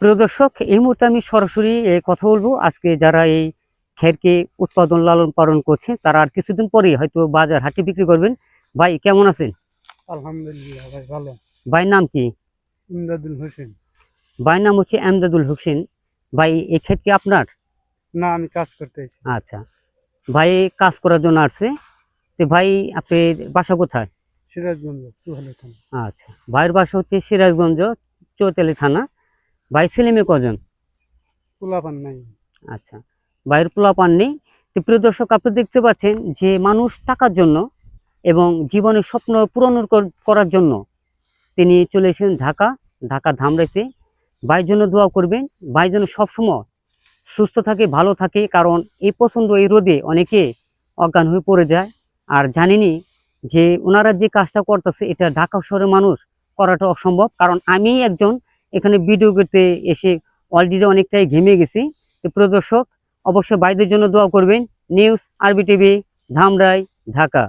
প্রিয় দর্শক, এই মুহূর্তে আমি সরাসরি কথা বলবো। আজকে যারা এই খেরকে উৎপাদন লালন পালন করছে তারা আর কিছুদিন পরেই হয়তো বাজার হাটে বিক্রি করবেন। ভাই কেমন আছেন? আলহামদুলিল্লাহ ভাই ভালো। ভাইয়ের নাম কি? ইমদাদুল হোসেন। ভাইয়ের নাম হচ্ছে এমদাদুল হোসেন। ভাই এই ক্ষেত কি আপনার? না, আমি কাজ করতেছি। আচ্ছা, ভাই কাজ করার জন্য আসছে। তো ভাই আপনার বাসা কোথায়? সিরাজগঞ্জ সুহালি থানা। আচ্ছা, ভাইয়ের বাসা হচ্ছে সিরাজগঞ্জ চৌতালি থানা। ভাই ছেলে মেয়ে কজন? পোলাপান নাই। আচ্ছা, ভাইয়ের পোলাপান নেই। তো প্রিয় দর্শক, আপনি দেখতে পাচ্ছেন যে মানুষ টাকার জন্য এবং জীবনের স্বপ্ন পূরণ করার জন্য তিনি চলে এসেছেন ঢাকা ধামরাইতে। ভাইয়ের জন্য দোয়া করবেন, ভাই যেন সবসময় সুস্থ থাকে, ভালো থাকে। কারণ এই প্রচণ্ড এই রোদে অনেকে অজ্ঞান হয়ে পড়ে যায়। আর জানিনি যে ওনারা যে কাজটা করতেছে এটা ঢাকা শহরের মানুষ করাটা অসম্ভব। কারণ আমি একজন এখানে ভিডিও করতে এসে অলরেডি অনেকটাই ঘেমে গেছি। তো প্রিয় দর্শক, অবশ্যই ভাইদের জন্য দোয়া করবেন। নিউজ আরবি টিভি, ধামরাই, ঢাকা।